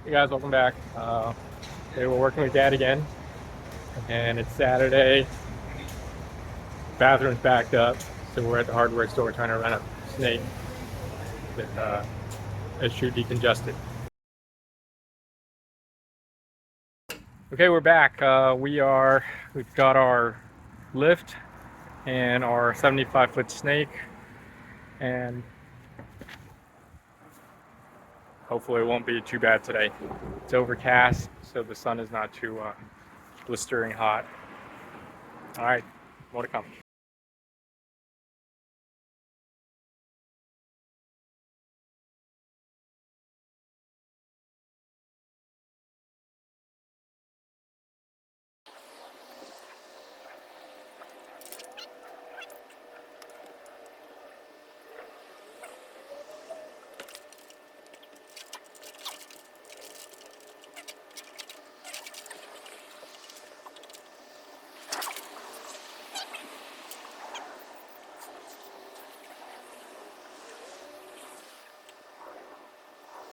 Hey guys, welcome back. Today we're working with Dad again, and it's Saturday. Bathroom's backed up, so we're at the hardware store trying to rent a snake that is shoe decongested. Okay, we're back. We've got our lift and our 75-foot snake, and hopefully it won't be too bad today. It's overcast, so the sun is not too blistering hot. All right, more to come.